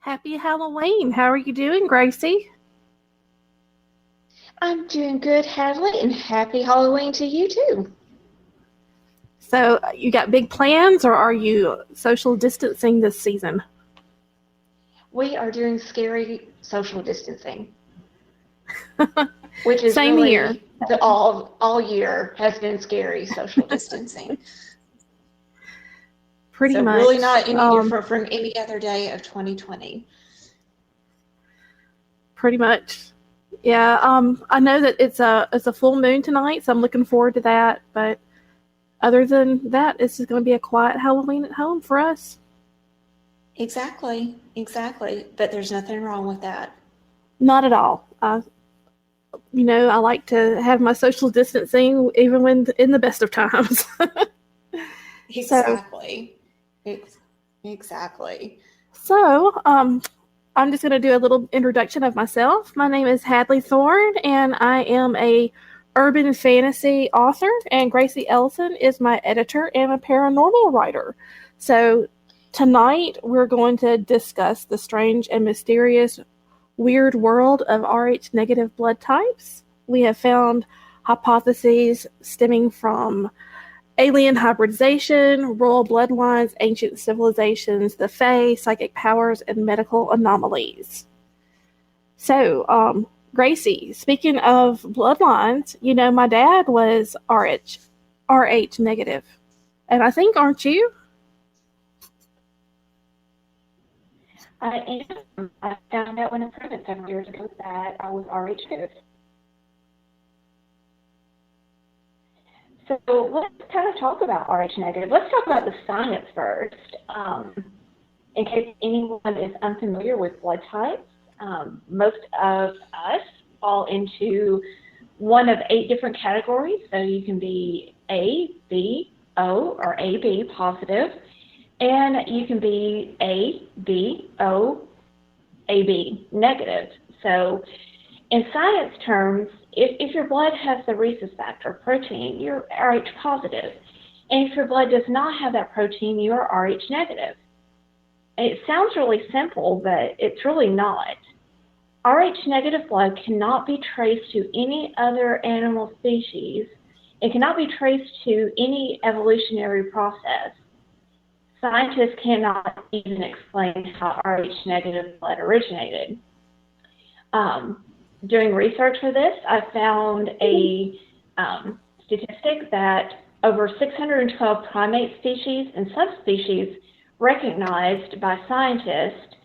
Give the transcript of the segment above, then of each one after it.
Happy Halloween. How are you doing, Gracie? I'm doing good, Hadley, and happy Halloween to you too. So, you got big plans or are you social distancing this season? We are doing scary social distancing, which is Same here. really the all year has been scary social distancing. Pretty So really much. not any different from any other day of 2020. Pretty much. Yeah, I know that it's a full moon tonight, so I'm looking forward to that, but other than that, it's just going to be a quiet Halloween at home for us. Exactly. But there's nothing wrong with that. Not at all. I like to have my social distancing even when in the best of times. so, Exactly. Ex- exactly. so, I'm just going to do a little introduction of myself. My name is Hadley Thorne, and I am a urban fantasy author, and Gracie Ellison is my editor and a paranormal writer. So tonight we're going to discuss the strange and mysterious weird world of Rh negative blood types. We have found hypotheses stemming from alien hybridization, royal bloodlines, ancient civilizations, the Fae, psychic powers, and medical anomalies. So, Gracie, speaking of bloodlines, my dad was RH negative. And I think, aren't you? I am. I found out when I was several years ago that I was RH good. So let's kind of talk about RH negative. Let's talk about the science first. In case anyone is unfamiliar with blood types, most of us fall into one of 8 different categories. So you can be A, B, O, or AB positive, and you can be A, B, O, AB negative. So in science terms, if your blood has the rhesus factor protein, you're Rh positive. And if your blood does not have that protein, you are Rh negative. And it sounds really simple, but it's really not. Rh negative blood cannot be traced to any other animal species. It cannot be traced to any evolutionary process. Scientists cannot even explain how Rh negative blood originated. Doing research for this, I found a statistic that over 612 primate species and subspecies recognized by scientists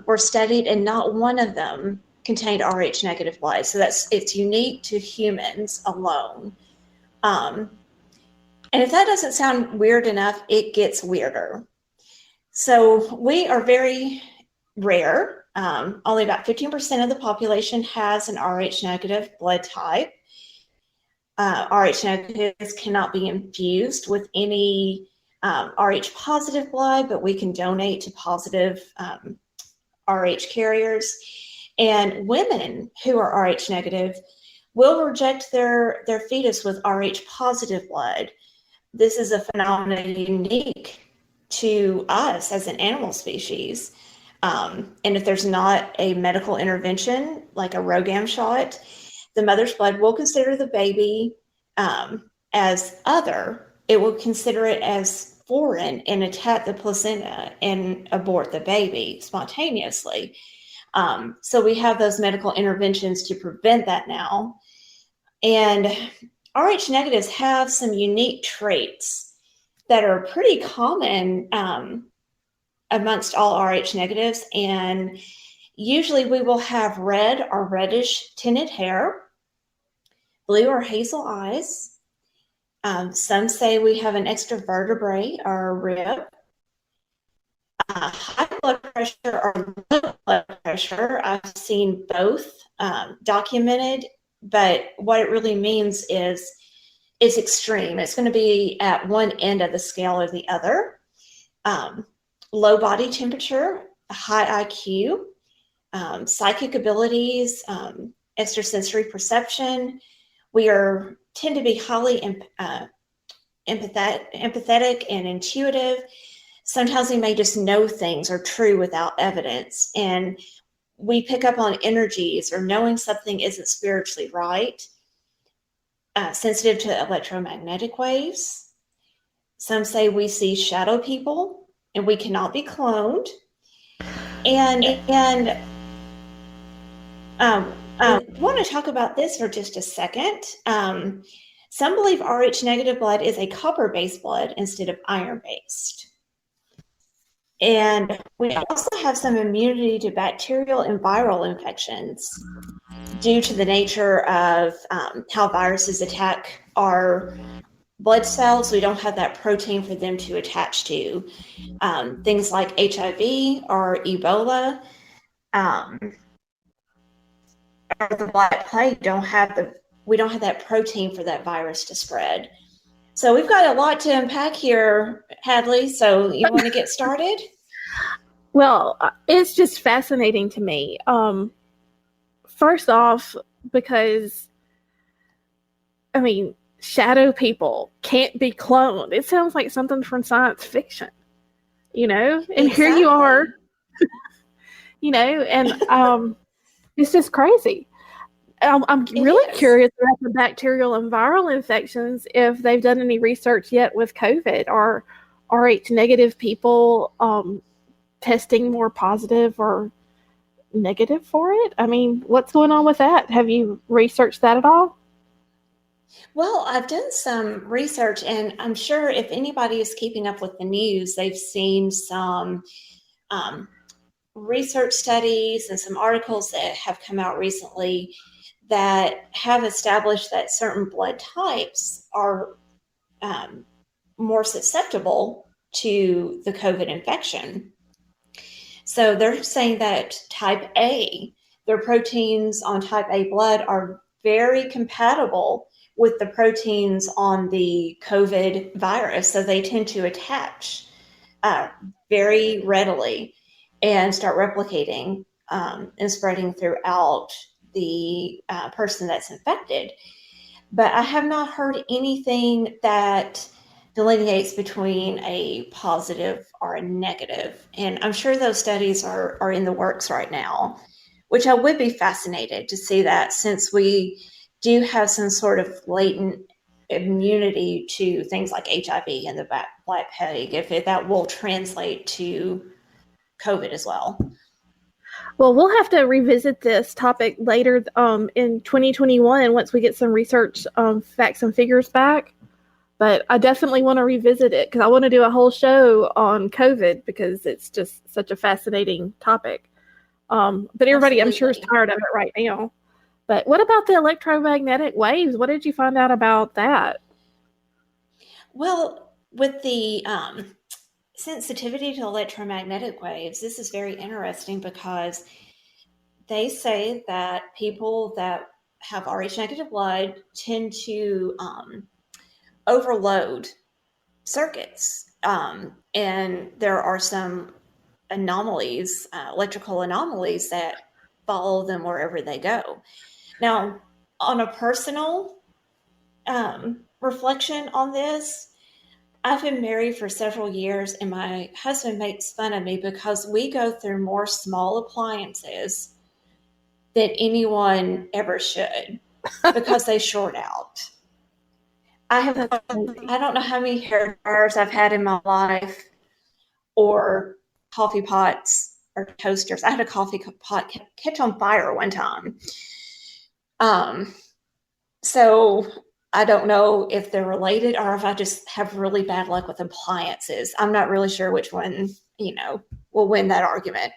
were studied, and not one of them contained Rh negative blood. So it's unique to humans alone. And if that doesn't sound weird enough, it gets weirder. So we are very rare. Only about 15% of the population has an Rh negative blood type. Rh negatives cannot be infused with any Rh positive blood, but we can donate to positive Rh carriers. And women who are Rh negative will reject their fetus with Rh positive blood. This is a phenomenon unique to us as an animal species. And if there's not a medical intervention, like a ROGAM shot, the mother's blood will consider the baby as other. It will consider it as foreign and attack the placenta and abort the baby spontaneously. So we have those medical interventions to prevent that now. And Rh negatives have some unique traits that are pretty common amongst all Rh negatives. And usually we will have red or reddish tinted hair, blue or hazel eyes. Some say we have an extra vertebrae or a rib. High blood pressure or low blood pressure, I've seen both documented, but what it really means is it's extreme. It's going to be at one end of the scale or the other. Low body temperature, high IQ, psychic abilities, extrasensory perception. We tend to be highly empathetic and intuitive. sometimes we may just know things are true without evidence, and we pick up on energies or knowing something isn't spiritually right, sensitive to electromagnetic waves. Some say we see shadow people and we cannot be cloned. And I want to talk about this for just a second. Some believe Rh negative blood is a copper-based blood instead of iron-based. And we also have some immunity to bacterial and viral infections due to the nature of how viruses attack our blood cells. We don't have that protein for them to attach to. Things like HIV or Ebola or the Black Plague we don't have that protein for that virus to spread. So we've got a lot to unpack here, Hadley. So you want to get started? Well, it's just fascinating to me. First off, because, I mean, shadow people can't be cloned. It sounds like something from science fiction, you know? And Here you are, you know, and it's just crazy. I'm really curious about the bacterial and viral infections, if they've done any research yet with COVID. Are Rh negative people testing more positive or negative for it? I mean, what's going on with that? Have you researched that at all? Well, I've done some research, and I'm sure if anybody is keeping up with the news, they've seen some research studies and some articles that have come out recently that have established that certain blood types are more susceptible to the COVID infection. So they're saying that type A, their proteins on type A blood are very compatible with the proteins on the COVID virus. So they tend to attach very readily and start replicating and spreading throughout the person that's infected. But I have not heard anything that delineates between a positive or a negative. And I'm sure those studies are in the works right now, which I would be fascinated to see that, since we do have some sort of latent immunity to things like HIV and the Black Plague, if that will translate to COVID as well. Well, we'll have to revisit this topic later in 2021 once we get some research facts and figures back. But I definitely want to revisit it because I want to do a whole show on COVID because it's just such a fascinating topic. But everybody, Absolutely. I'm sure, is tired of it right now. But what about the electromagnetic waves? What did you find out about that? Well, with the sensitivity to electromagnetic waves, this is very interesting because they say that people that have Rh negative blood tend to overload circuits. And there are some anomalies, electrical anomalies, that follow them wherever they go. Now, on a personal reflection on this, I've been married for several years, and my husband makes fun of me because we go through more small appliances than anyone ever should because they short out. I don't know how many hair dryers I've had in my life, or coffee pots or toasters. I had a coffee pot catch on fire one time. So I don't know if they're related or if I just have really bad luck with appliances. I'm not really sure which one, will win that argument.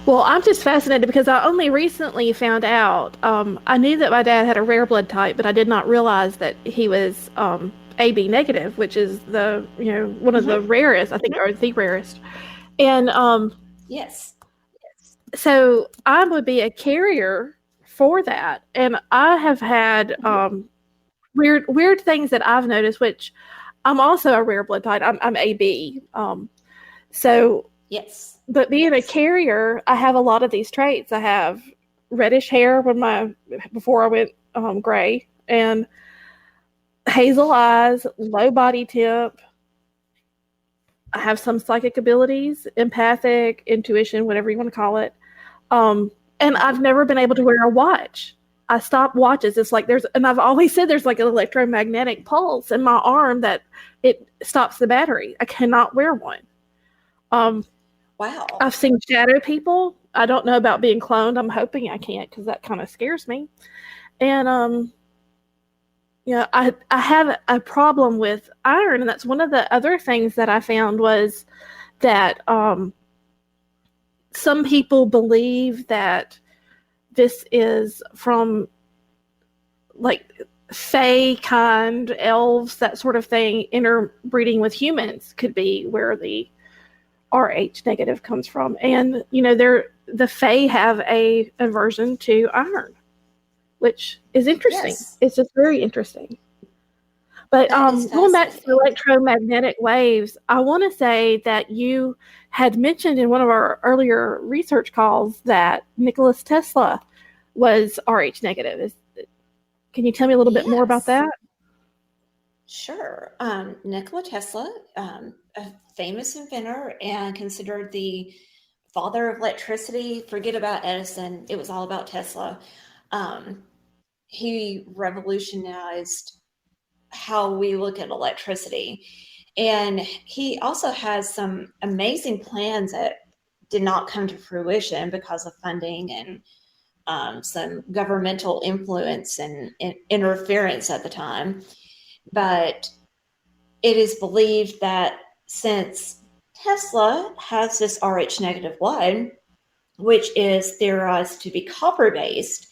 Well, I'm just fascinated because I only recently found out. I knew that my dad had a rare blood type, but I did not realize that he was AB negative, which is the one of the rarest, I think, or the rarest. And yes. So I would be a carrier for that, and I have had weird things that I've noticed, which I'm also a rare blood type. I'm AB. So yes. But being a carrier, I have a lot of these traits. I have reddish hair before I went gray, and hazel eyes, low body temp, I have some psychic abilities, empathic, intuition, whatever you want to call it. And I've never been able to wear a watch. I stop watches. It's like and I've always said there's like an electromagnetic pulse in my arm that it stops the battery. I cannot wear one. Wow. I've seen shadow people. I don't know about being cloned. I'm hoping I can't because that kind of scares me. And I have a problem with iron, and that's one of the other things that I found was that some people believe that this is from like fae kind elves, that sort of thing, interbreeding with humans could be where the Rh negative comes from. And the fae have a aversion to iron, which is interesting. Yes. It's just very interesting. But going back to the electromagnetic waves, I want to say that you had mentioned in one of our earlier research calls that Nikola Tesla was Rh negative. Can you tell me a little bit more about that? Sure. Nikola Tesla, a famous inventor and considered the father of electricity. Forget about Edison. It was all about Tesla. He revolutionized how we look at electricity. And he also has some amazing plans that did not come to fruition because of funding and some governmental influence and interference at the time. But it is believed that since Tesla has this Rh negative blood, which is theorized to be copper-based,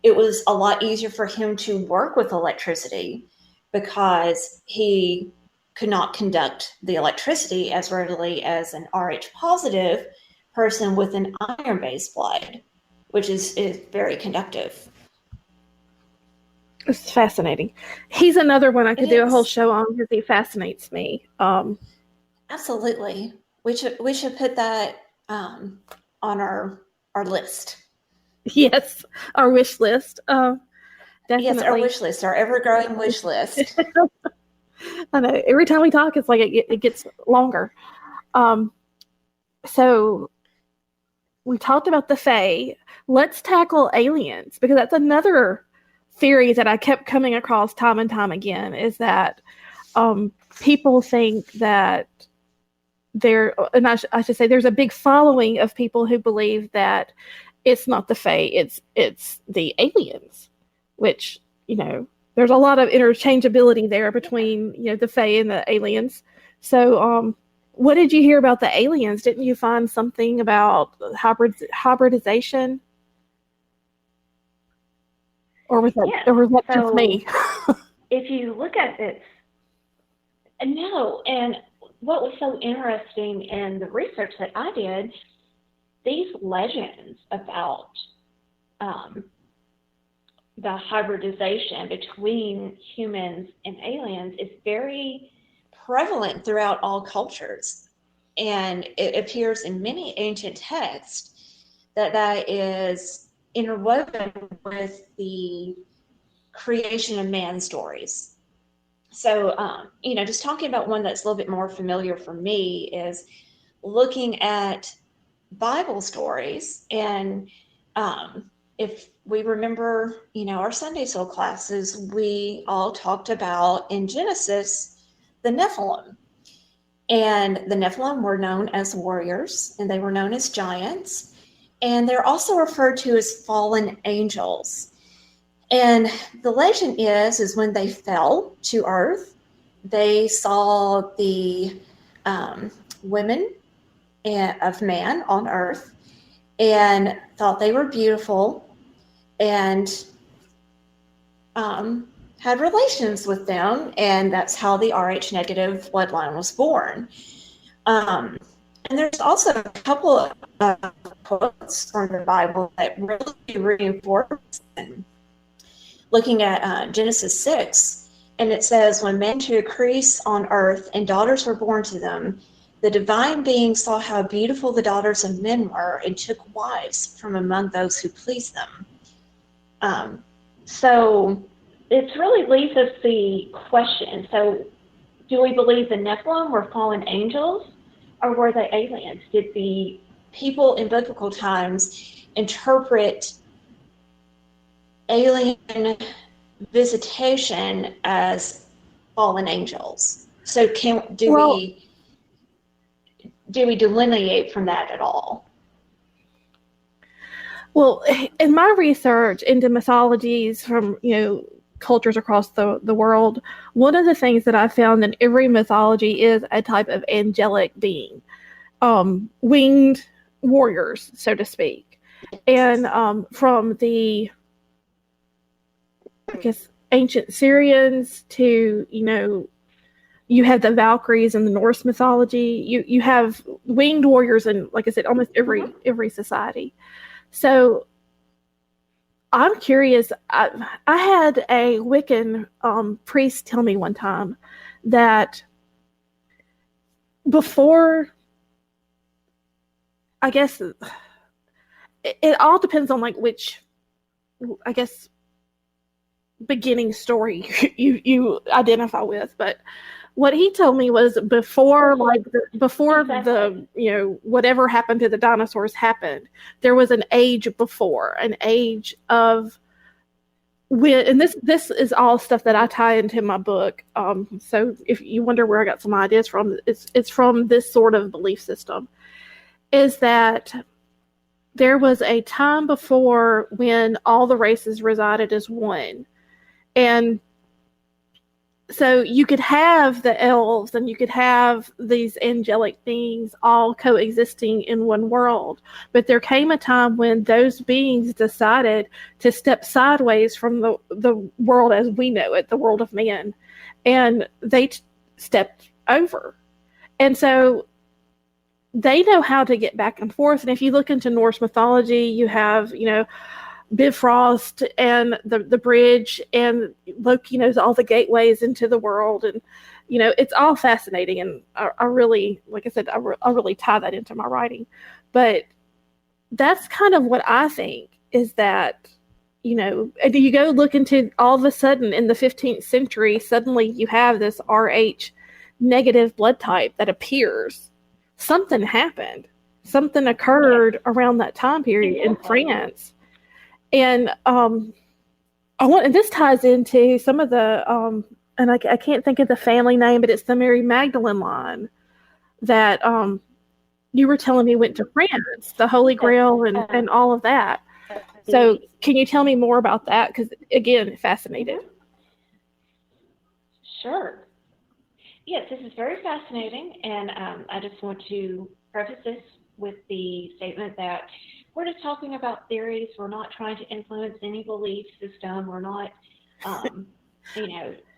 it was a lot easier for him to work with electricity because he could not conduct the electricity as readily as an Rh positive person with an iron-based blood, which is very conductive. It's fascinating. He's another one I could do a whole show on because he fascinates me. Absolutely. We should put that on our list. Yes, our wish list. Definitely. Yes, our wish list, our ever-growing wish list. I know. Every time we talk, it's like it gets longer. So we talked about the Fae. Let's tackle aliens, because that's another theory that I kept coming across time and time again, is that people think that and I should say there's a big following of people who believe that it's not the Fae, it's the aliens, which, there's a lot of interchangeability there between, the Fae and the aliens. So, what did you hear about the aliens? Didn't you find something about hybridization? Or was that just me? If you look at it, no. And what was so interesting in the research that I did, these legends about the hybridization between humans and aliens is very prevalent throughout all cultures. And it appears in many ancient texts that is interwoven with the creation of man stories. So, just talking about one that's a little bit more familiar for me is looking at Bible stories. And if we remember, our Sunday school classes, we all talked about in Genesis, the Nephilim. And the Nephilim were known as warriors, and they were known as giants. And they're also referred to as fallen angels. And the legend is when they fell to earth, they saw the women of man on earth and thought they were beautiful and had relations with them. And that's how the Rh negative bloodline was born. And there's also a couple of quotes from the Bible that really reinforce them. Looking at Genesis 6, and it says, when men to increase on earth and daughters were born to them, the divine being saw how beautiful the daughters of men were and took wives from among those who pleased them. So it really leaves us the question. So Do we believe the Nephilim were fallen angels, or were they aliens? Did the people in biblical times interpret alien visitation as fallen angels? So do we delineate from that at all? Well, in my research into mythologies from, cultures across the world, one of the things that I found in every mythology is a type of angelic being, winged warriors, so to speak. And from the, I guess, ancient Syrians to, you have the Valkyries in the Norse mythology. You have winged warriors in, like I said, almost every society. So I'm curious. I had a Wiccan priest tell me one time that before, I guess, it all depends on like which, I guess, beginning story you identify with, but what he told me was before the whatever happened to the dinosaurs happened, there was an age before, an age of when, and this is all stuff that I tie into my book. So if you wonder where I got some ideas from, it's from this sort of belief system, is that there was a time before when all the races resided as one. And so you could have the elves and you could have these angelic beings all coexisting in one world. But there came a time when those beings decided to step sideways from the world as we know it, the world of man. And they stepped over. And so they know how to get back and forth. And if you look into Norse mythology, you have, Bifrost and the bridge, and Loki knows all the gateways into the world, and it's all fascinating. And I really, like I said, I really tie that into my writing. But that's kind of what I think is that, and you go look into, all of a sudden in the 15th century, suddenly you have this Rh negative blood type that appears. Something happened. Something occurred around that time period in France. And and this ties into some of the, and I can't think of the family name, but it's the Mary Magdalene line that you were telling me went to France, the Holy Grail and all of that. So can you tell me more about that? Because, again, fascinated. Sure. Yes, this is very fascinating, and I just want to preface this with the statement that we're just talking about theories. We're not trying to influence any belief system. We're not,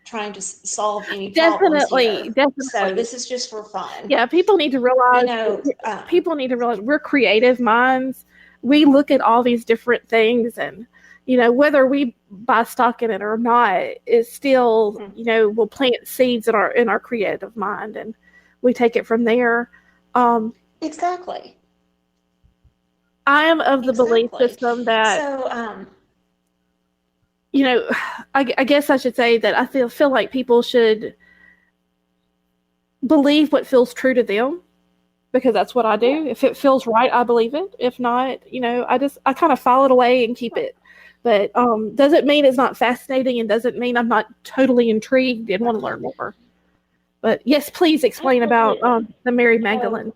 trying to solve any problems here. Definitely. So this is just for fun. Yeah, people need to realize. We're creative minds. We look at all these different things, and whether we buy stock in it or not, is still we'll plant seeds in our creative mind, and we take it from there. Exactly. I am of the belief system that, I guess I should say that I feel like people should believe what feels true to them, because that's what I do. If it feels right, I believe it. If not, I kind of file it away and keep it. But doesn't mean it's not fascinating, and doesn't mean I'm not totally intrigued and want to learn more. But yes, please explain about the Mary Magdalene.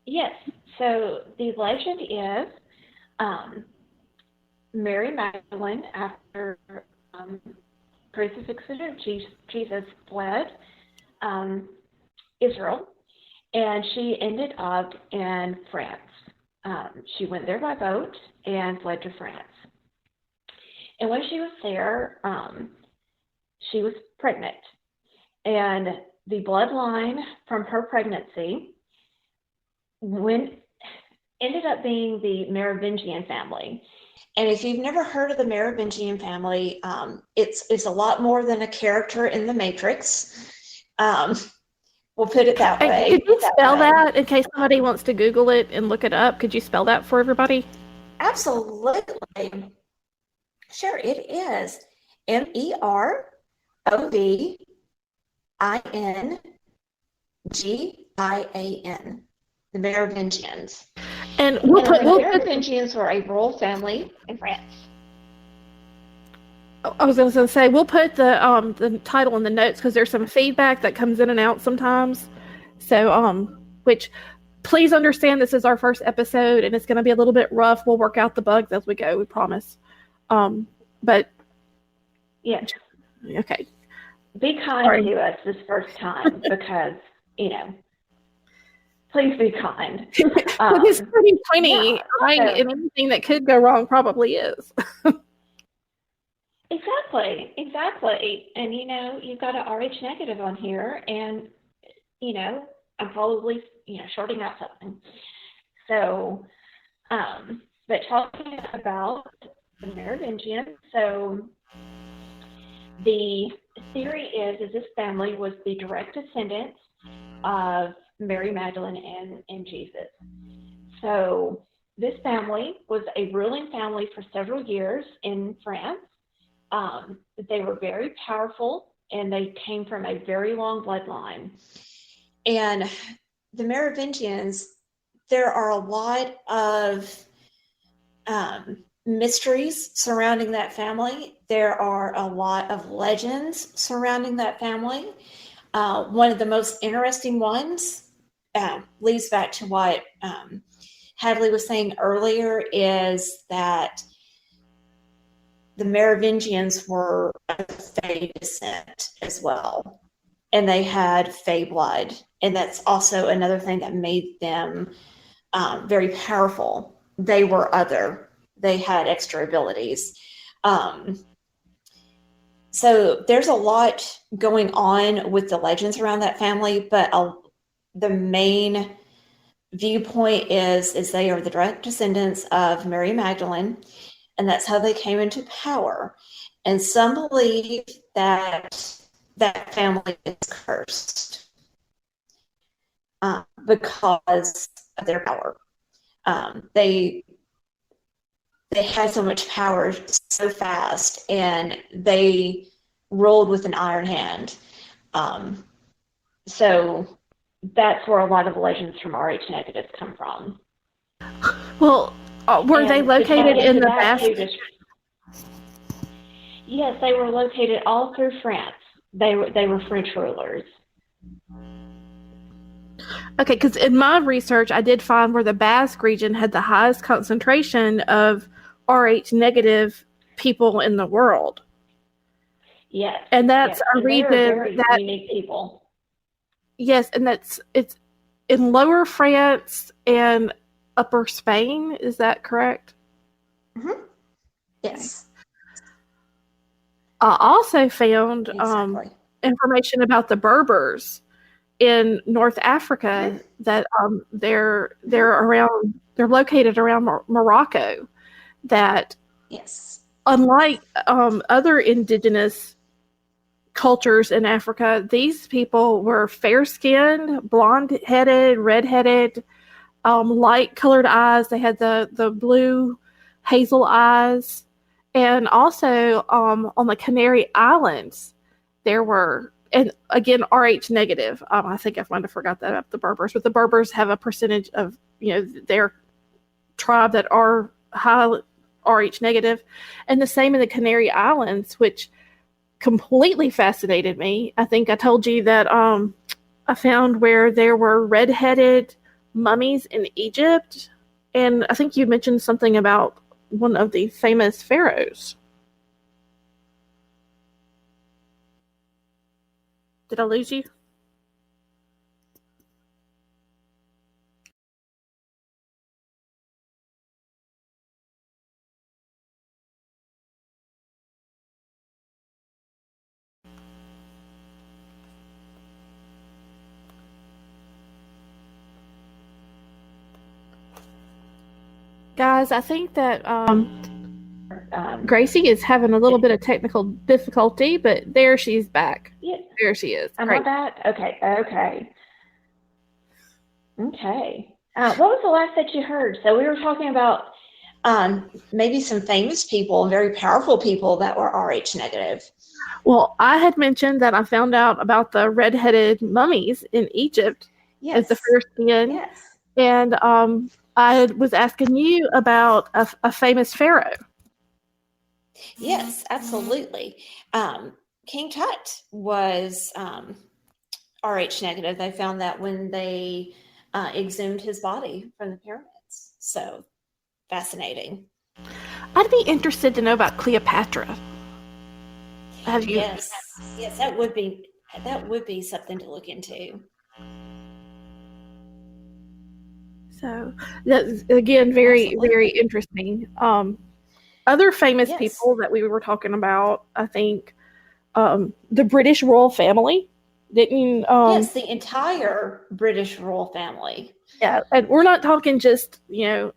Yes. So the legend is Mary Magdalene, after crucifixion of Jesus, fled Israel, and she ended up in France. She went there by boat and fled to France. And when she was there, she was pregnant. And the bloodline from her pregnancy ended up being the Merovingian family. And if you've never heard of the Merovingian family, it's a lot more than a character in the Matrix. We'll put it that way. Could you spell that in case somebody wants to Google it and look it up? Could you spell that for everybody? Absolutely. Sure, it is Ovingian, the Merovingians. And The Merovingians were a royal family in France. I was going to say, we'll put the title in the notes because there's some feedback that comes in and out sometimes. So, which please understand, this is our first episode and it's going to be a little bit rough. We'll work out the bugs as we go, we promise. But yes, okay. Be kind to us this first time because, please be kind. It's pretty funny, right? And anything that could go wrong probably is. Exactly. And, you've got an RH negative on here and, I'm probably, shorting out something. So, but talking about the Merovingian, so the theory is this family was the direct descendants of Mary Magdalene and Jesus. So this family was a ruling family for several years in France. They were very powerful and they came from a very long bloodline. And the Merovingians, there are a lot of mysteries surrounding that family. There are a lot of legends surrounding that family. One of the most interesting ones leads back to what Hadley was saying earlier, is that the Merovingians were of Fey descent as well. And they had Fey blood. And that's also another thing that made them very powerful. They were other. They had extra abilities. So there's a lot going on with the legends around that family, but the main viewpoint is they are the direct descendants of Mary Magdalene, and that's how they came into power. And some believe that that family is cursed because of their power. They had so much power so fast, and they ruled with an iron hand. So that's where a lot of the legends from RH negatives come from. Well, were they located in the Basque? Yes, they were located all through France. They were French rulers. Okay, because in my research, I did find where the Basque region had the highest concentration of RH negative people in the world. Yes, and that's a region that unique people. Yes, and it's in Lower France and Upper Spain. Is that correct? Mm-hmm. Yes. I also found Exactly. information about the Berbers in North Africa that they're located around Morocco. That yes, unlike other indigenous cultures in Africa, these people were fair-skinned, blonde-headed, red-headed, light-colored eyes. They had the blue hazel eyes. And also on the Canary Islands, there were, and again, RH negative. I think I might have forgot that about the Berbers, but the Berbers have a percentage of, their tribe that are high RH negative. And the same in the Canary Islands, which completely fascinated me. I think I told you that I found where there were red-headed mummies in Egypt. And I think you mentioned something about one of the famous pharaohs. Did I lose you? Guys, I think that Gracie is having a little bit of technical difficulty, but there she's back. Yes. There she is. Am I back? Okay. What was the last that you heard? So we were talking about maybe some famous people and very powerful people that were Rh negative. Well, I had mentioned that I found out about the red-headed mummies in Egypt as the fair skin. Yes. And I was asking you about a famous pharaoh. Yes, absolutely. King Tut was Rh negative. They found that when they exhumed his body from the pyramids. So fascinating. I'd be interested to know about Cleopatra. Have you? Yes, that would be something to look into. So that's again very Absolutely. very interesting. Other famous people that we were talking about, I think, the British royal family. Didn't yes, the entire British royal family. Yeah, and we're not talking just the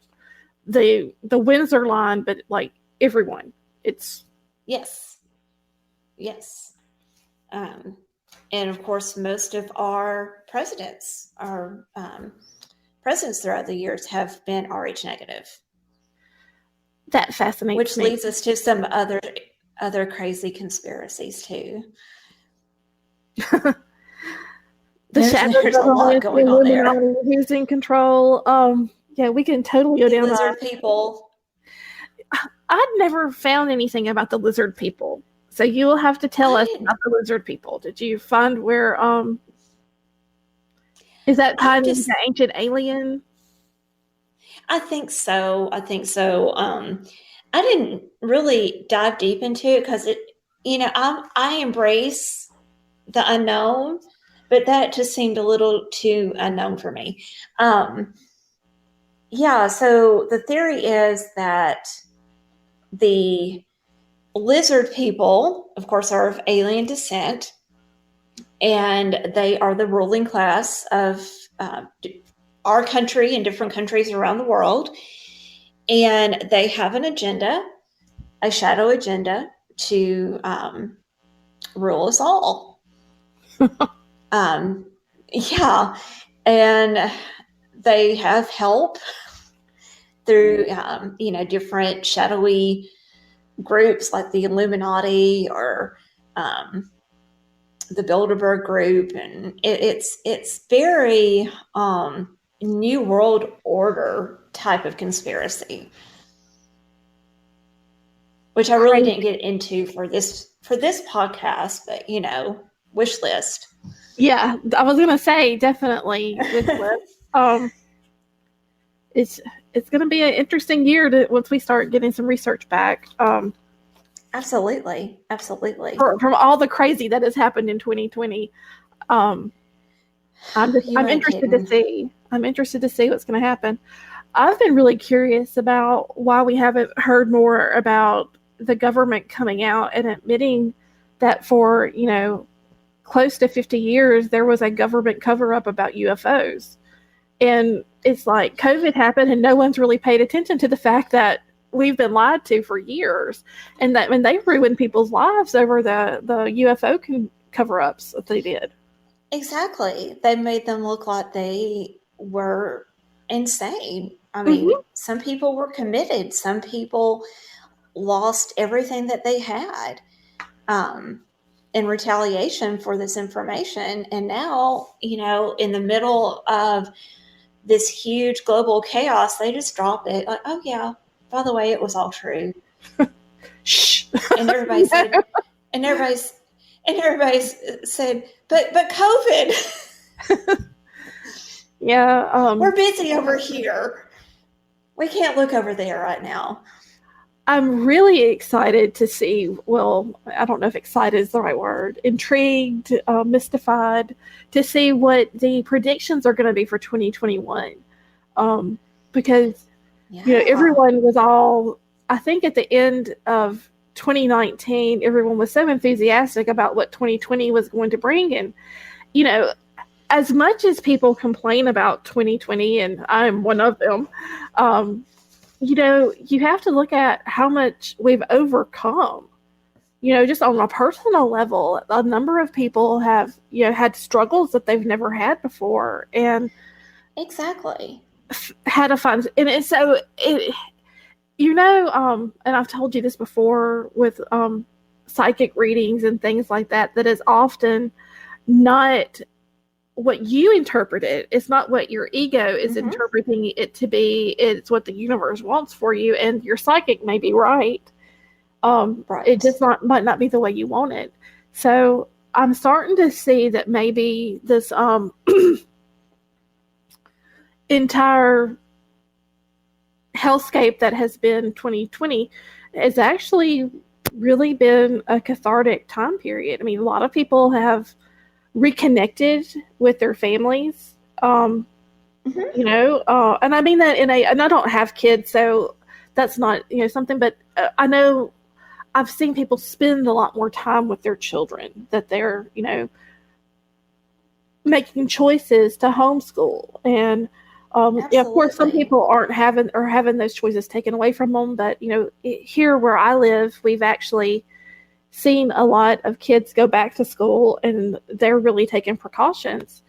Windsor line, but like everyone. It's yes, and of course, most of our presidents throughout the years have been Rh negative. That fascinates which me. leads us to some other crazy conspiracies too. There's a lot going on there. Who's in control? Yeah, we can totally go down lizard people. I'd never found anything about the lizard people, so you will have to tell us about the lizard people. Did you find where? Is that tied into the ancient alien? I think so. I didn't really dive deep into it because I embrace the unknown, but that just seemed a little too unknown for me. Yeah, so the theory is that the lizard people, of course, are of alien descent, and they are the ruling class of our country and different countries around the world. And they have an agenda, a shadow agenda, to rule us all. Yeah, and they have help through different shadowy groups like the Illuminati or the Bilderberg group, and it's very New World Order type of conspiracy, which I really didn't get into for this podcast, but wish list. Yeah, I was gonna say definitely wish list. It's gonna be an interesting year once we start getting some research back. Absolutely. From all the crazy that has happened in 2020, I'm interested to see. I'm interested to see what's going to happen. I've been really curious about why we haven't heard more about the government coming out and admitting that for close to 50 years there was a government cover-up about UFOs, and it's like COVID happened and no one's really paid attention to the fact that we've been lied to for years, and that when they ruined people's lives over the UFO cover-ups that they did. Exactly. They made them look like they were insane. I mean, some people were committed. Some people lost everything that they had in retaliation for this information. And now, in the middle of this huge global chaos, they just drop it like, oh yeah, by the way, it was all true. Shh. And everybody said, but COVID. Yeah. We're busy over here. We can't look over there right now. I'm really excited to see, well, I don't know if excited is the right word, intrigued, mystified, to see what the predictions are going to be for 2021. Because, everyone was all, I think at the end of 2019, everyone was so enthusiastic about what 2020 was going to bring. And, as much as people complain about 2020, and I'm one of them, you have to look at how much we've overcome. Just on a personal level, a number of people have, had struggles that they've never had before, and exactly had a fun. And And I've told you this before with psychic readings and things like that, that is often not what you interpret it. It's not what your ego is interpreting it to be. It's what the universe wants for you, and your psychic may be right. Right. It just might not be the way you want it. So I'm starting to see that maybe this entire hellscape that has been 2020 has actually really been a cathartic time period. I mean, a lot of people have reconnected with their families, and I mean that and I don't have kids, so that's not, something, but I know I've seen people spend a lot more time with their children, that they're, making choices to homeschool. And of course, some people aren't having those choices taken away from them. But, here where I live, we've actually seen a lot of kids go back to school, and they're really taking precautions,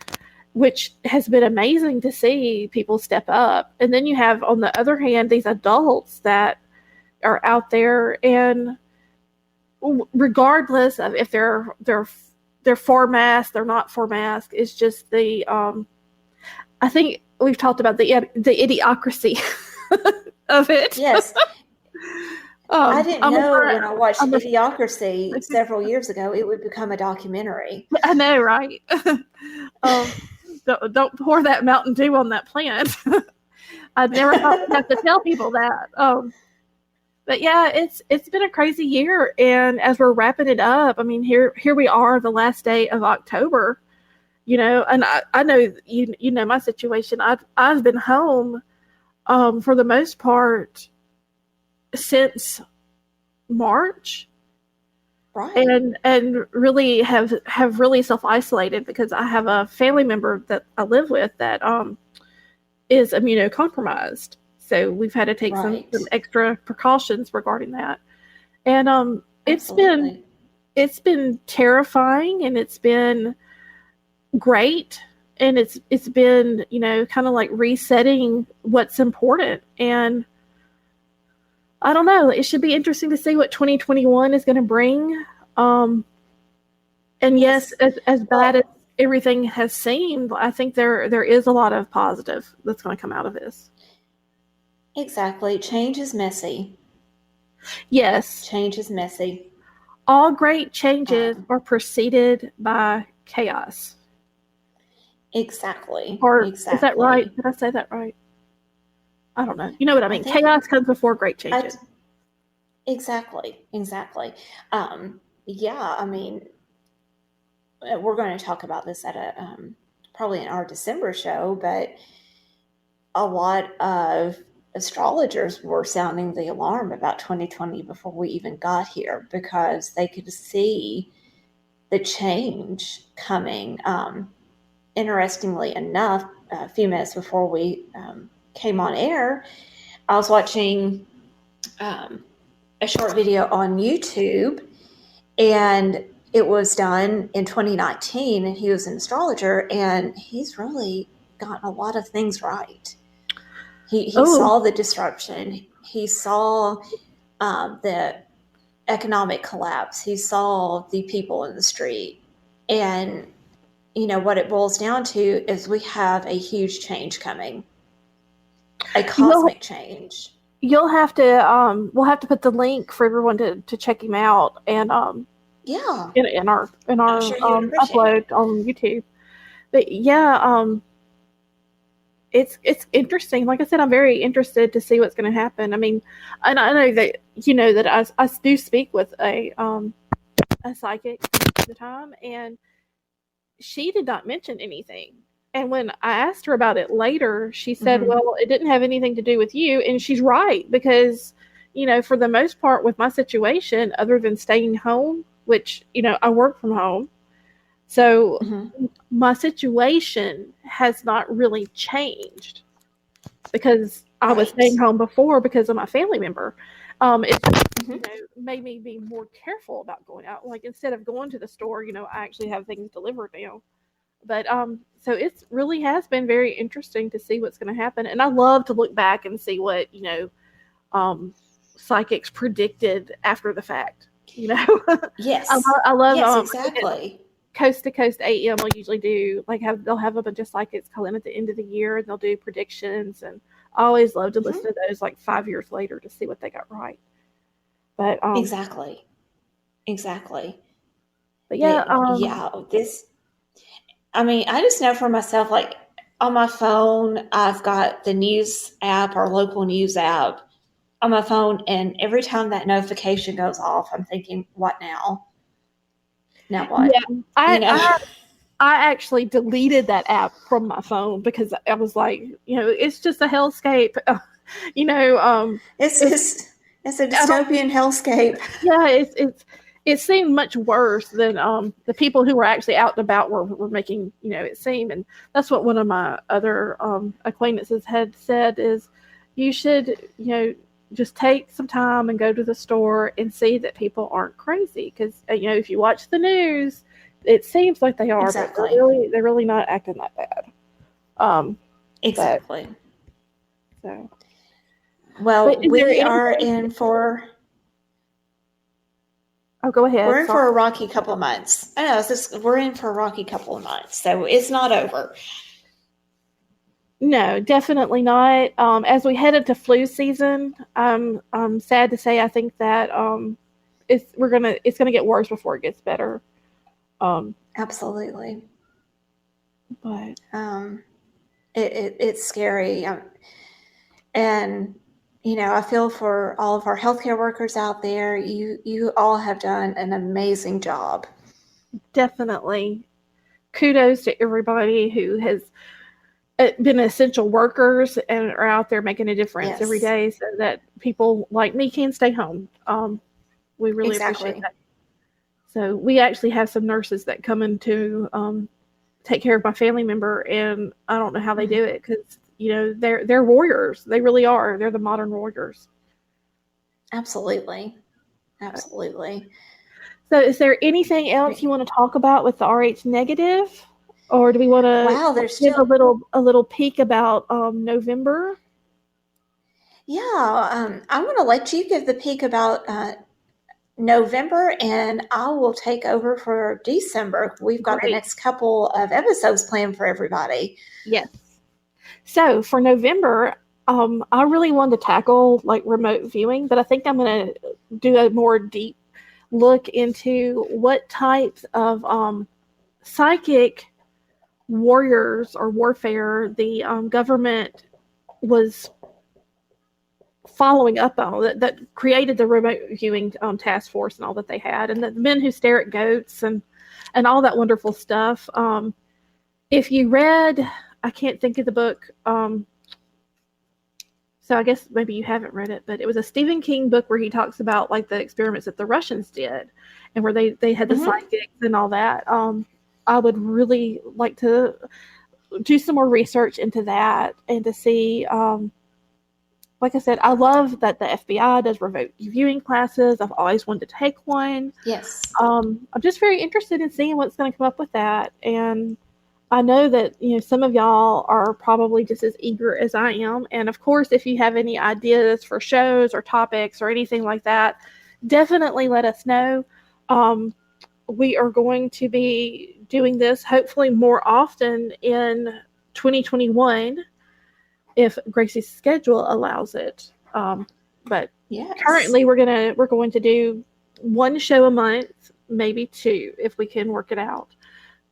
which has been amazing to see people step up. And then you have, on the other hand, these adults that are out there, and regardless of if they're for mask, they're not for mask, it's just the I think we've talked about the idiocracy of it. Yes. I didn't know when I watched Idiocracy several years ago, it would become a documentary. I know, right? Don't pour that Mountain Dew on that plant. I'd never thought I'd have to tell people that. But yeah, it's been a crazy year, and as we're wrapping it up, I mean, here we are, the last day of October, and I know you know my situation. I've been home for the most part since March, right? And really have really self-isolated, because I have a family member that I live with that is immunocompromised. So we've had to take some extra precautions regarding that. And it's been terrifying, and it's been great, and it's been, kind of like resetting what's important. And I don't know, it should be interesting to see what 2021 is going to bring. And yes, as bad as everything has seemed, I think there is a lot of positive that's going to come out of this. Exactly. Change is messy. Yes. Change is messy. All great changes are preceded by chaos. Exactly. Is that right? Did I say that right? I don't know. You know what I mean? Chaos comes before great changes. Exactly. Yeah, I mean, we're going to talk about this at probably in our December show, but a lot of astrologers were sounding the alarm about 2020 before we even got here, because they could see the change coming. Interestingly enough, a few minutes before we came on air, I was watching a short video on YouTube, and it was done in 2019, and he was an astrologer, and he's really gotten a lot of things right. He saw the disruption. He saw the economic collapse. He saw the people in the street. And, what it boils down to is we have a huge change coming, a cosmic change. You'll have to, we'll have to put the link for everyone to check him out, and in our upload on YouTube. But yeah, it's interesting. Like I said, I'm very interested to see what's going to happen. I mean, and I know that that I do speak with a psychic at the time, and she did not mention anything. And when I asked her about it later, she said, well, it didn't have anything to do with you. And she's right, because, for the most part with my situation, other than staying home, which, I work from home. So my situation has not really changed, because I was staying home before because of my family member. It made me be more careful about going out. Like, instead of going to the store, I actually have things delivered now. But so it really has been very interesting to see what's going to happen. And I love to look back and see what, psychics predicted after the fact. Yes. I love Yes, exactly. Coast to Coast AM will usually do they'll have a bunch of psychics call in at the end of the year and they'll do predictions, and I always love to listen to those 5 years later to see what they got right. But Exactly. But yeah, I just know for myself, like on my phone, I've got the news app, our local news app on my phone, and every time that notification goes off, I'm thinking, what now? Now what? Yeah, I actually deleted that app from my phone because I was like, it's just a hellscape. It's a dystopian hellscape. Yeah, it seemed much worse than the people who were actually out and about were making it seem. And that's what one of my other acquaintances had said is, you should just take some time and go to the store and see that people aren't crazy, because if you watch the news, it seems like they are, Exactly. but they're really not acting that bad. Exactly. So, well, we are in for. Oh, go ahead. We're in for a rocky couple of months. I know, we're in for a rocky couple of months, so it's not over. No, definitely not. As we head into flu season, I'm sad to say I think that it's gonna get worse before it gets better. Absolutely. But it's scary, and I feel for all of our healthcare workers out there. You all have done an amazing job. Definitely, kudos to everybody who has been essential workers and are out there making a difference every day, so that people like me can stay home. We really appreciate that. So we actually have some nurses that come in to take care of my family member, and I don't know how they do it, because they're warriors. They really are. They're the modern warriors. Absolutely. So is there anything else you want to talk about with the RH negative? Or do we want to give a little peek about November? Yeah, I'm going to let you give the peek about November, and I will take over for December. We've got the next couple of episodes planned for everybody. Yes. So for November, I really wanted to tackle remote viewing, but I think I'm going to do a more deep look into what types of psychic warriors or warfare the government was following up on, that created the remote viewing task force and all that they had, and the men who stare at goats and all that wonderful stuff. If you read, I can't think of the book, so I guess maybe you haven't read it, but it was a Stephen King book where he talks about the experiments that the Russians did, and where they had the psychics and all that. I would really like to do some more research into that, and to see, like I said, I love that the FBI does remote viewing classes. I've always wanted to take one. Yes. I'm just very interested in seeing what's going to come up with that. And I know that, some of y'all are probably just as eager as I am. And of course, if you have any ideas for shows or topics or anything like that, definitely let us know. We are going to be doing this hopefully more often in 2021, if Gracie's schedule allows it. But currently we're going to do one show a month, maybe two, if we can work it out.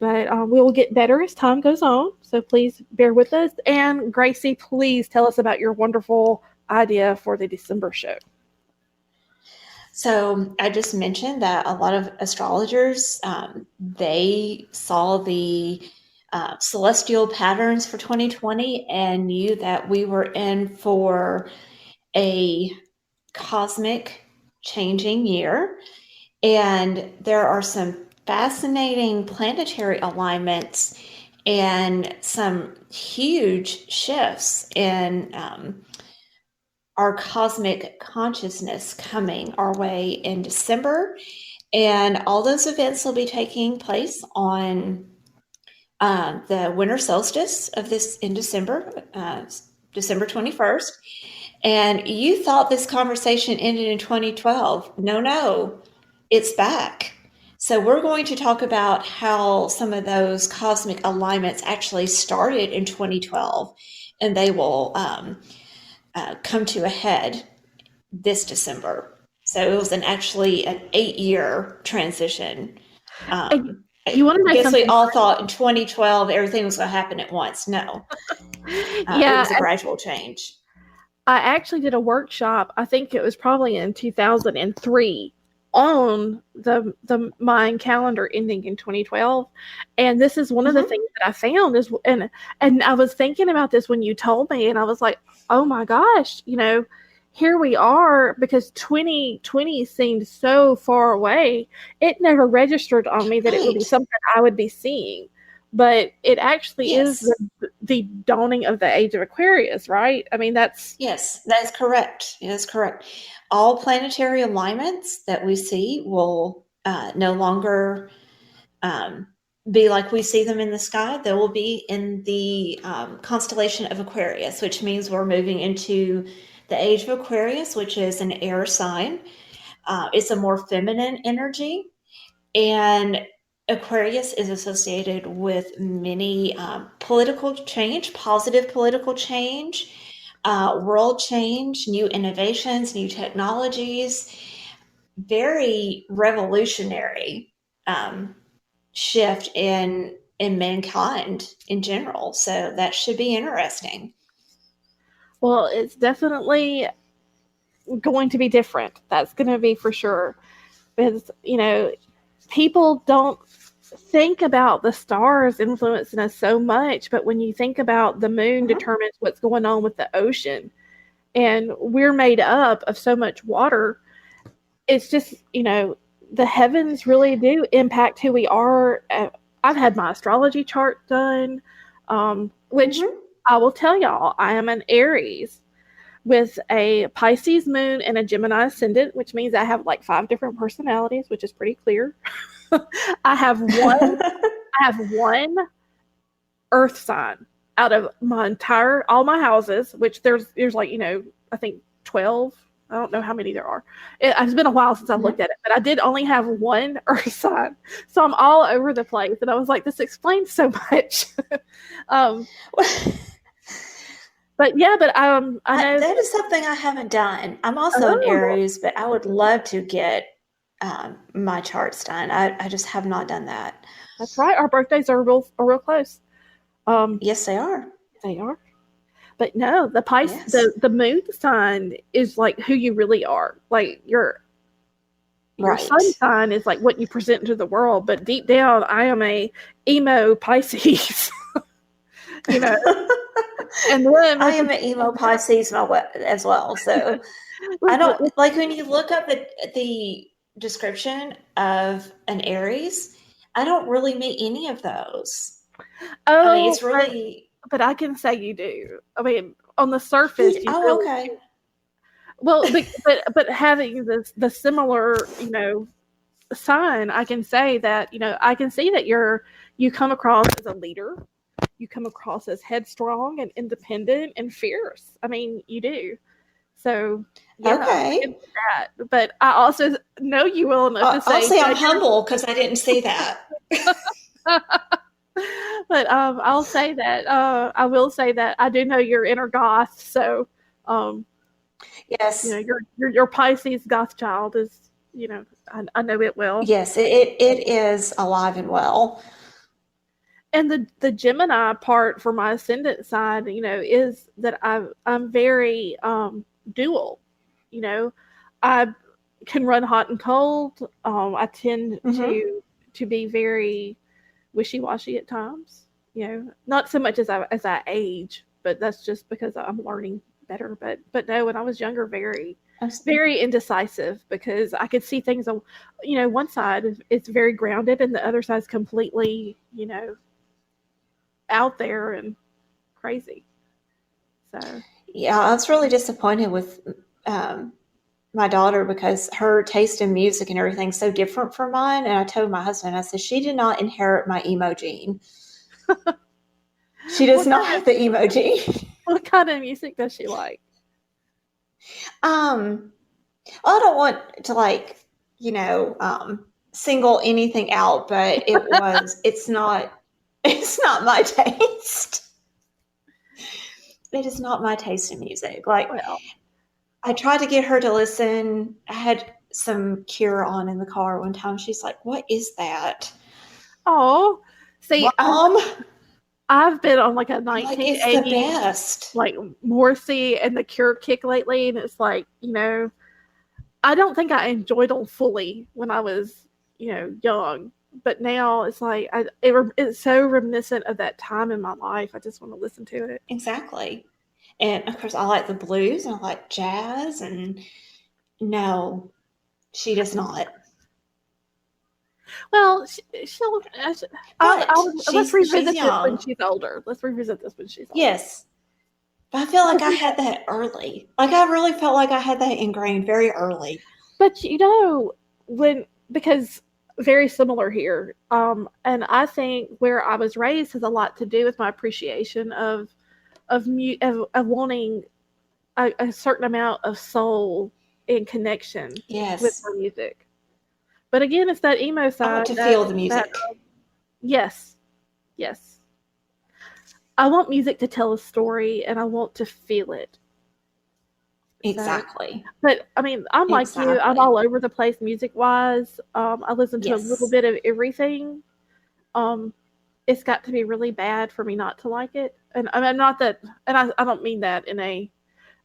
But we will get better as time goes on, so please bear with us. And Gracie, please tell us about your wonderful idea for the December show. So I just mentioned that a lot of astrologers, they saw the celestial patterns for 2020 and knew that we were in for a cosmic changing year. And there are some fascinating planetary alignments and some huge shifts in our cosmic consciousness coming our way in December. And all those events will be taking place on the winter solstice of this in December, December 21st. And you thought this conversation ended in 2012. No, it's back. So we're going to talk about how some of those cosmic alignments actually started in 2012, and they will come to a head this December. So it was actually an 8-year transition. You want to I know guess we something? all thought in 2012 everything was going to happen at once. No, it was a gradual change. I actually did a workshop, I think it was probably in 2003, on the Mayan calendar ending in 2012. And this is one of the things that I found is, and I was thinking about this when you told me, and I was like, oh my gosh, here we are, because 2020 seemed so far away. It never registered on me that it would be something I would be seeing. But it actually is the dawning of the age of Aquarius, right? I mean, Yes, that is correct. It is correct. All planetary alignments that we see will no longer be like we see them in the sky. They will be in the constellation of Aquarius, which means we're moving into the age of Aquarius, which is an air sign. It's a more feminine energy, and Aquarius is associated with many political change, positive political change, world change, new innovations, new technologies, very revolutionary shift in mankind in general. So that should be interesting. Well, it's definitely going to be different. That's going to be for sure. Because, people don't think about the stars influencing us so much, but when you think about the moon determines what's going on with the ocean, and we're made up of so much water, it's just, the heavens really do impact who we are. I've had my astrology chart done, which I will tell y'all, I am an Aries with a Pisces moon and a Gemini ascendant, which means I have like 5 different personalities, which is pretty clear. I have one earth sign out of all my houses, which there's like, I think 12. I don't know how many there are. It's been a while since I looked at it, but I did only have one earth sign. So I'm all over the place. And I was like, this explains so much. But yeah, I know that is something I haven't done. I'm also an Aries, but I would love to get my charts done. I just have not done that. That's right. Our birthdays are real close. Yes, they are. They are. But no, the Pisces, the moon sign is like who you really are. Like your sun sign is like what you present to the world. But deep down, I am a emo Pisces. And then I am an emo Pisces as well. So I don't like when you look up the description of an Aries, I don't really meet any of those. Oh, I mean, it's really. But I can say you do. I mean, on the surface, you really okay. do. Well, but having the similar, sign, I can say that, I can see that you come across as a leader. You come across as headstrong and independent and fierce. I mean, you do. So, yeah, okay. That. But I also know you well enough to say. I'll say I'm humble because I didn't see that. But I'll say that I will say that I do know your inner goth. So, yes, your Pisces goth child is, I know it well. Yes, it is alive and well. And the Gemini part for my ascendant side, is that I'm very dual. I can run hot and cold. I tend to be very wishy-washy at times. Not so much as I age, but that's just because I'm learning better. But no, when I was younger, very indecisive, because I could see things on, one side it's very grounded and the other side's completely, out there and crazy. So yeah, I was really disappointed with my daughter because her taste in music and everything's so different from mine. And I told my husband, I said, she did not inherit my emo gene. She does not have the emo gene. What kind of music does she like? Well, I don't want to single anything out, but it's not my taste. It is not my taste in music. Like, Well, I tried to get her to listen. I had some Cure on in the car one time. She's like, "What is that?" oh, see, Mom, I've been on like a I'm like, it's the 1980s, best. like Morrissey and the Cure kick lately, and it's like, I don't think I enjoyed them fully when I was, young. But now it's like it's so reminiscent of that time in my life. I just want to listen to it. Exactly. And of course, I like the blues and I like jazz. And no, she does not. Well, she'll. Let's She's revisit this when young. she's older. Let's revisit this when she's older. Yes. But I feel like I had that early. Like, I really felt like I had that ingrained very early. But because very similar here, and I think where I was raised has a lot to do with my appreciation of wanting a certain amount of soul and connection with Yes. her music. But again, it's that emo I side. want to feel the music. Yes. I want music to tell a story, and I want to feel it. Exactly. So, but I mean, I'm like you. I'm all over the place music-wise. I listen to a little bit of everything. It's got to be really bad for me not to like it, and I mean, not that, and I don't mean that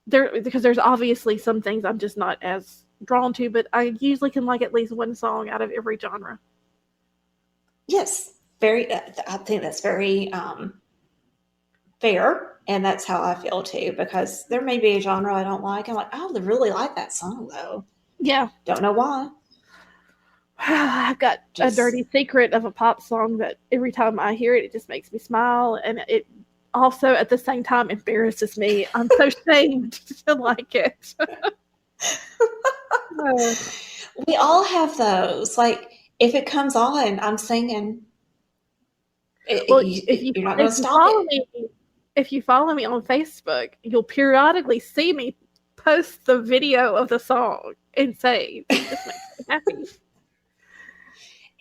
because there's obviously some things I'm just not as drawn to, but I usually can like at least one song out of every genre. Yes, I think that's very fair, and that's how I feel too. Because there may be a genre I don't like. I'm like, oh, I really like that song though. Yeah, don't know why. I've got a dirty secret of a pop song that every time I hear it, it just makes me smile, and it also at the same time embarrasses me. I'm so ashamed to like it. We all have those. Like, if it comes on, I'm singing. Well, You're not going to stop it. If you follow me on Facebook, you'll periodically see me post the video of the song and say, "This makes me happy."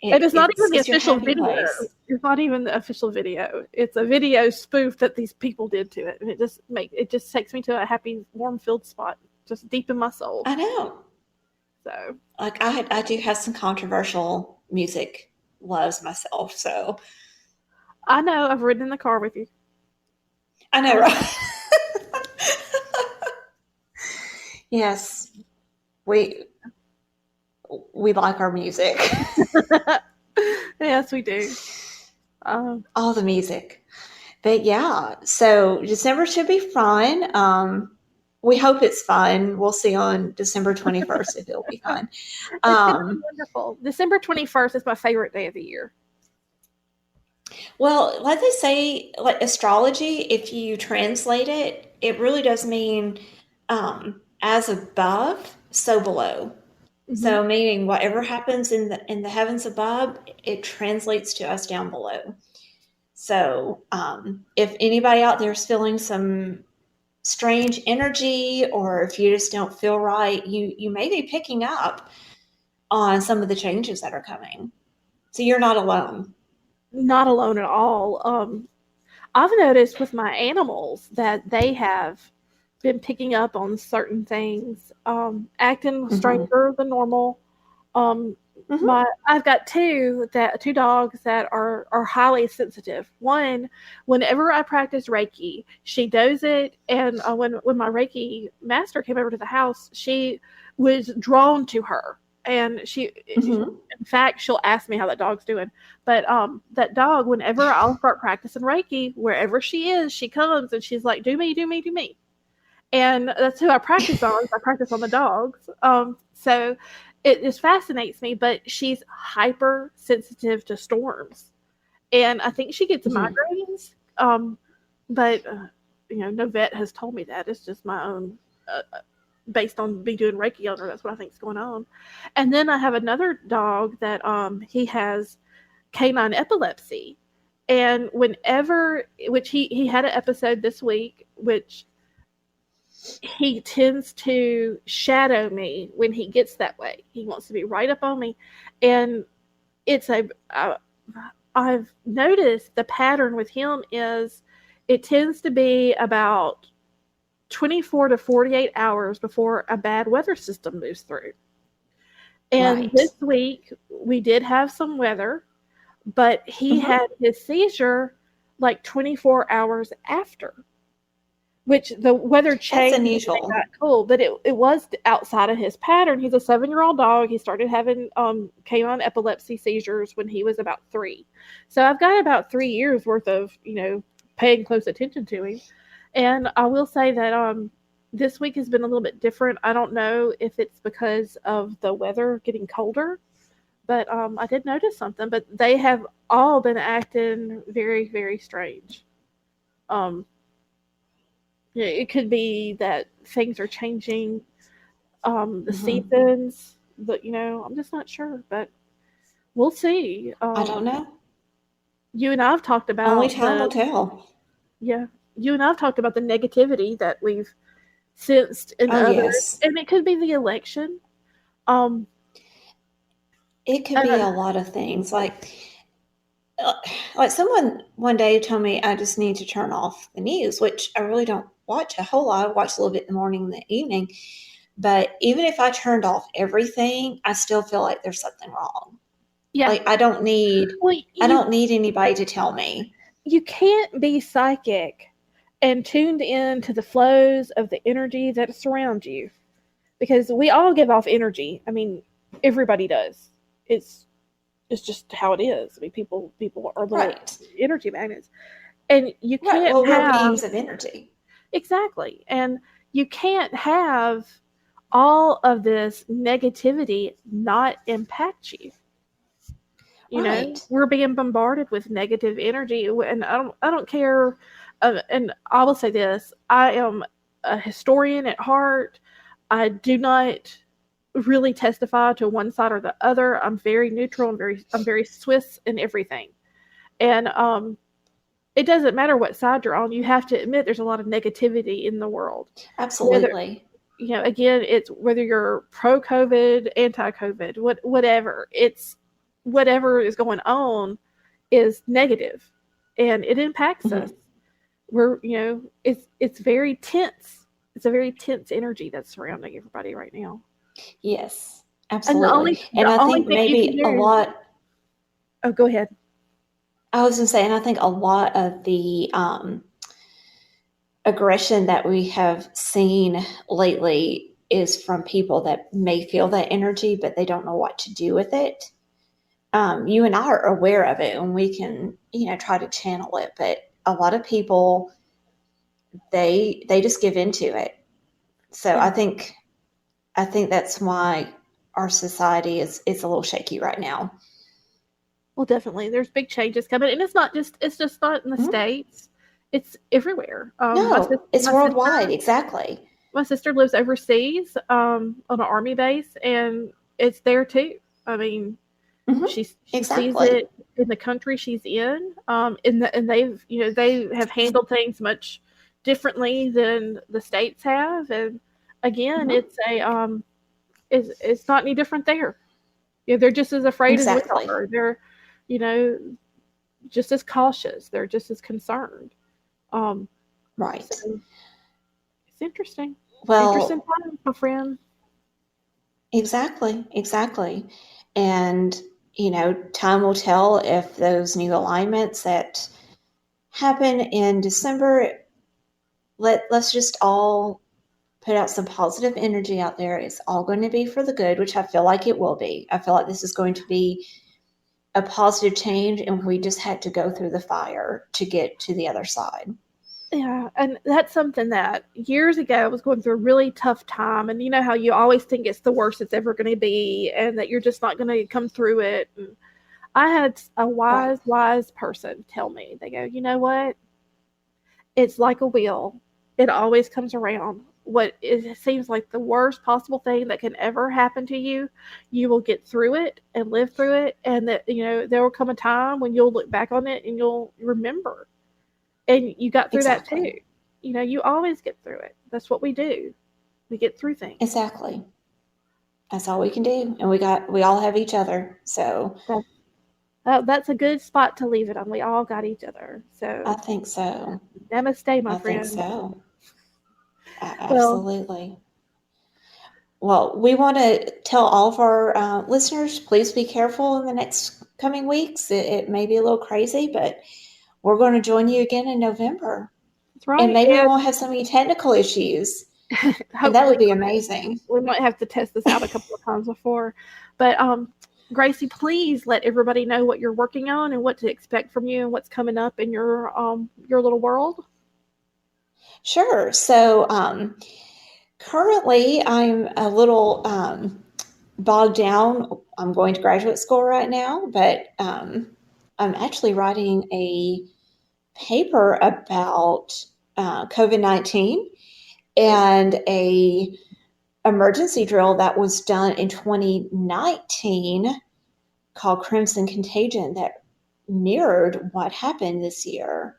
And it's not even the official video. Place. It's not even the official video. It's a video spoof that these people did to it, and it just takes me to a happy, warm-filled spot, just deep in my soul. I know. So, like, I do have some controversial music loves myself. So, I know I've ridden in the car with you. I know, right? Yes, we like our music. Yes, we do. All the music. But yeah, so December should be fun. We hope it's fun. We'll see on December 21st if it'll be fun. It's wonderful. December 21st is my favorite day of the year. Well, like they say, like astrology, if you translate it, it really does mean as above, so below. Mm-hmm. So meaning whatever happens in the heavens above, it translates to us down below. So if anybody out there is feeling some strange energy, or if you just don't feel right, you may be picking up on some of the changes that are coming. So you're not alone. Not alone at all. I've noticed with my animals that they have been picking up on certain things, acting stranger than normal. I've got two dogs that are highly sensitive. One, whenever I practice Reiki, she does it, and when my Reiki master came over to the house, she was drawn to her. And in fact, she'll ask me how that dog's doing. But that dog, whenever I'll start practicing Reiki, wherever she is, she comes and she's like, "Do me, do me, do me." And that's who I practice on. I practice on the dogs. So it just fascinates me. But she's hypersensitive to storms, and I think she gets migraines. But no vet has told me that. It's just my own. Based on me doing Reiki on her, that's what I think is going on. And then I have another dog that he has canine epilepsy, and which he had an episode this week, which he tends to shadow me when he gets that way. He wants to be right up on me. And it's I've noticed the pattern with him is it tends to be about 24 to 48 hours before a bad weather system moves through. And Right. this week we did have some weather, but he Mm-hmm. had his seizure like 24 hours after, which the weather That's changed and it got unusual. cool, but it was outside of his pattern. He's a 7-year-old dog. He started having came on epilepsy seizures when he was about 3. So I've got about 3 years worth of, paying close attention to him. And I will say that this week has been a little bit different. I don't know if it's because of the weather getting colder, but I did notice something. But they have all been acting very, very strange. Um, it could be that things are changing, the Mm-hmm. seasons. But I'm just not sure. But we'll see. I don't know. You and I've talked Only about time will tell. yeah. You and I've talked about the negativity that we've sensed in Oh, others, yes. and it could be the election. Um, It could be uh, a lot of things. Uh, like someone one day told me I just need to turn off the news, which I really don't watch a whole lot. I watch a little bit in the morning and the evening. But even if I turned off everything, I still feel like there's something wrong. yeah. Like Well, I don't need anybody to tell me. you can't be psychic and tuned in to the flows of the energy that surrounds you, because we all give off energy. I mean, everybody does. It's it's just how it is. I mean, people are little Right. energy magnets, and you Right. can't Well, we're have beings of energy. exactly, and you can't have all of this negativity not impact you. Right. We're being bombarded with negative energy, and I don't care. And I will say this: I am a historian at heart. I do not really testify to one side or the other. I'm very neutral. I'm very Swiss in everything, and it doesn't matter what side you're on. You have to admit there's a lot of negativity in the world. Whether Absolutely. again, it's whether you're pro COVID, anti COVID, whatever. It's whatever is going on is negative, and it impacts us. Hmm. It's very tense. It's a very tense energy that's surrounding everybody right now. Yes. And the Absolutely. only And the I only think thing you can maybe a do. lot, Oh, go ahead. I was going to say, and I think a lot of the aggression that we have seen lately is from people that may feel that energy, but they don't know what to do with it. You and I are aware of it, and we can, try to channel it. But a lot of people, they just give into it. So Yeah. I think that's why our society is a little shaky right now. Well, definitely. There's big changes coming, and it's just not in the Mhm. states. It's everywhere. No, it's My sister worldwide. Exactly. my sister lives overseas, on an army base, and it's there too. I mean, Hmm. she sees Exactly. it in the country she's in, and they have handled things much differently than the states have, and again, Hmm. it's not any different there. They're just as afraid as we Exactly. are. They're, you know, just as cautious. They're just as concerned. Um, so Right. it's interesting. Interesting Well, time, my friend. exactly. Exactly. And, time will tell if those new alignments that happen in December, let's just all put out some positive energy out there. It's all going to be for the good, which I feel like it will be. I feel like this is going to be a positive change, and we just had to go through the fire to get to the other side. Yeah, and that's something that years ago I was going through a really tough time, and you know how you always think it's the worst it's ever going to be, and that you're just not going to come through it. And I had a Right. wise person tell me, they go, you know what? It's like a wheel. It always comes around. What it seems like the worst possible thing that can ever happen to you, you will get through it and live through it, and that there will come a time when you'll look back on it and you'll remember, and you got through that too. Exactly. you always get through it. That's what we do. We get through things. Exactly. That's all we can do. And we all have each other. So That's a good spot to leave it on. We all got each other. I So think so. namaste, my I think friend. so. Well, Absolutely. Well, we want to tell all of our listeners, please be careful in the next coming weeks. It may be a little crazy, but we're going to join you again in November. that's right. And maybe we And won't have so many technical issues. And that hopefully would be amazing. we might have to test this out a couple of times before. But Gracie, please let everybody know what you're working on and what to expect from you and what's coming up in your little world. Sure. So currently, I'm a little bogged down. I'm going to graduate school right now, but I'm actually writing a paper about COVID-19 and a emergency drill that was done in 2019 called Crimson Contagion that mirrored what happened this year.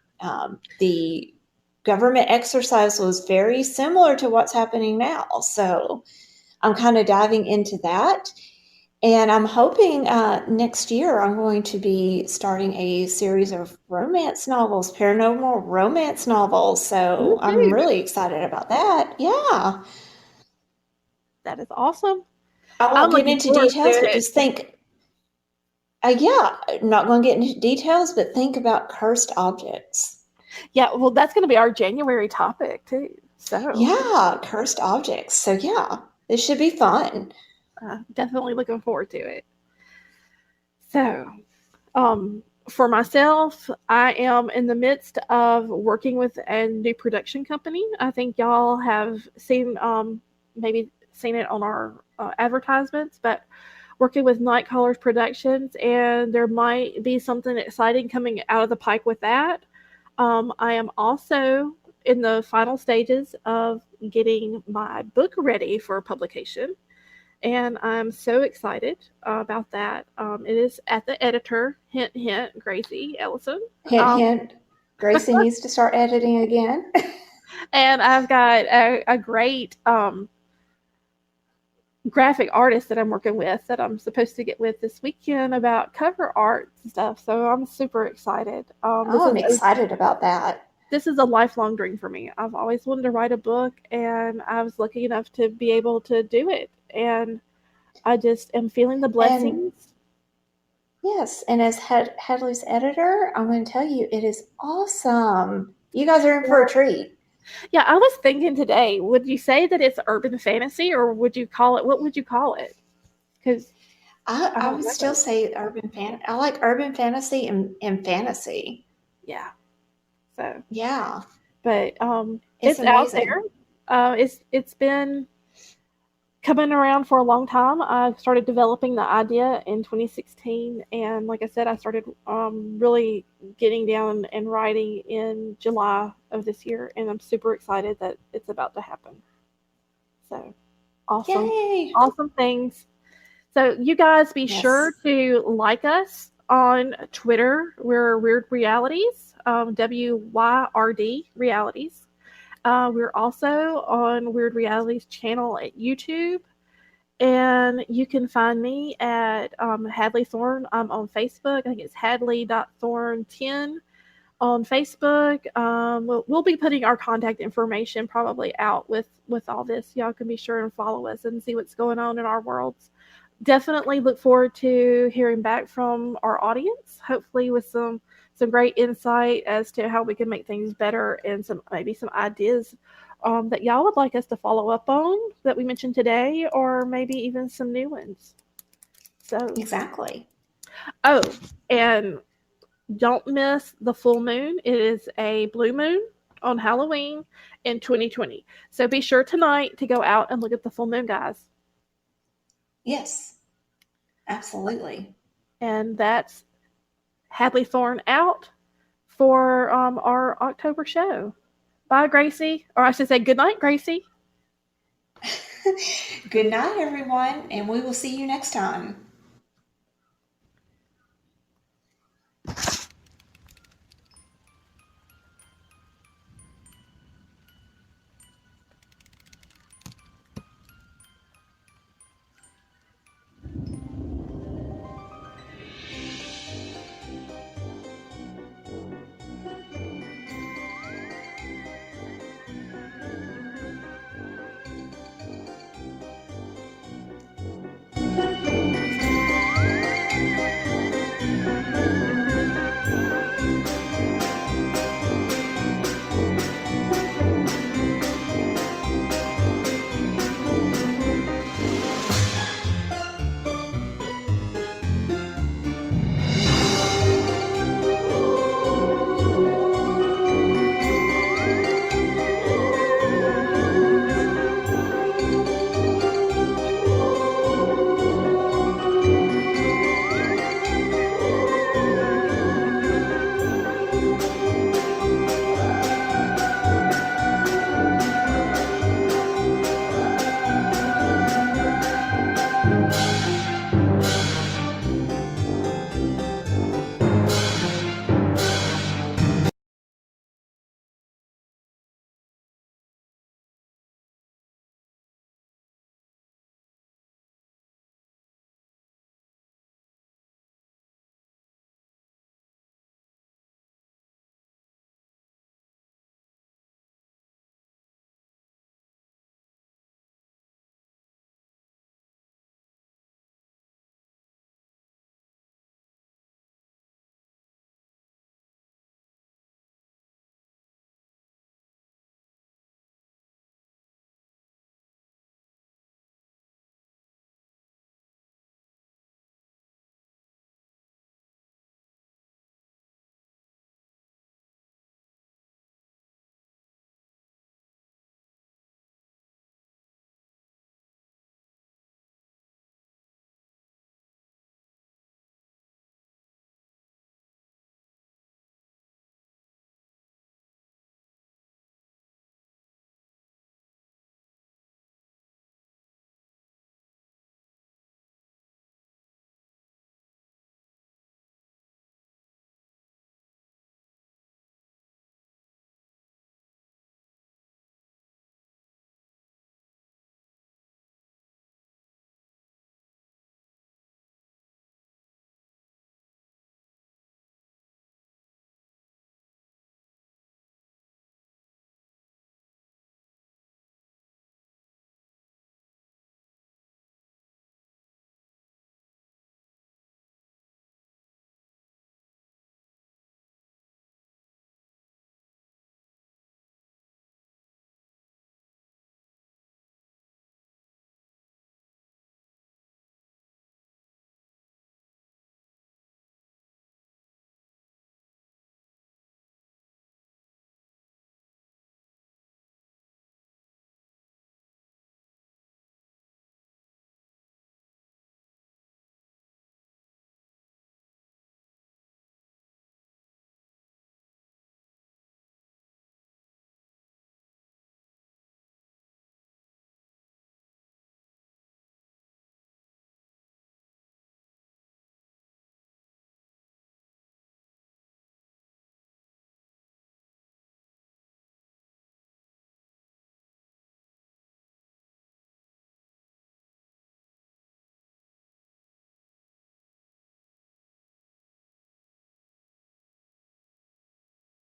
The government exercise was very similar to what's happening now. So I'm kind of diving into that. And I'm hoping next year I'm going to be starting a series of romance novels, paranormal romance novels. So I'm Woohoo! really excited about that. Yeah. That is awesome. I I'm won't get looking into forward to details, but it. just think, yeah, I'm not going to get into details, but think about cursed objects. Yeah, well, that's going to be our January topic too. So Yeah, cursed objects. So yeah, this should be fun. definitely looking forward to it. So, for myself, I am in the midst of working with a new production company. I think y'all have seen, maybe seen it on our advertisements, but working with Night Callers Productions, and there might be something exciting coming out of the pike with that. I am also in the final stages of getting my book ready for publication, and I'm so excited about that. It is at the editor, hint, hint, Gracie Ellison. Hint, hint. Gracie needs to start editing again. And I've got a great graphic artist that I'm working with that I'm supposed to get with this weekend about cover art and stuff. So I'm super excited. I'm excited about that. This is a lifelong dream for me. I've always wanted to write a book, and I was lucky enough to be able to do it. And I just am feeling the blessings. And yes, and as Hadley's editor, I'm going to tell you, it is awesome. You guys are in for a treat. Yeah, I was thinking today, would you say that it's urban fantasy, or would you call it, what would you call it? Because I would still say urban fantasy. I like urban fantasy and fantasy. Yeah. So yeah, but it's out amazing. there. It's been coming around for a long time. I started developing the idea in 2016, and like I said, I started really getting down and writing in July of this year, and I'm super excited that it's about to happen. So awesome. Yay! Awesome things. So you guys be sure to like us on Twitter. We're Wyrd Realities, WYRD Realities. We're also on Wyrd Realities channel at YouTube. And you can find me at Hadley Thorne. I'm on Facebook. I think it's hadley.thorne10 on Facebook. We'll be putting our contact information probably out with all this. Y'all can be sure and follow us and see what's going on in our worlds. Definitely look forward to hearing back from our audience, hopefully with some great insight as to how we can make things better, and maybe some ideas that y'all would like us to follow up on that we mentioned today, or maybe even some new ones. So exactly. Oh, and don't miss the full moon. It is a blue moon on Halloween in 2020. So be sure tonight to go out and look at the full moon, guys. Yes, absolutely. And that's Hadley Thorne out for our October show. Bye, Gracie. Or I should say good night, Gracie. Good night, everyone, and we will see you next time.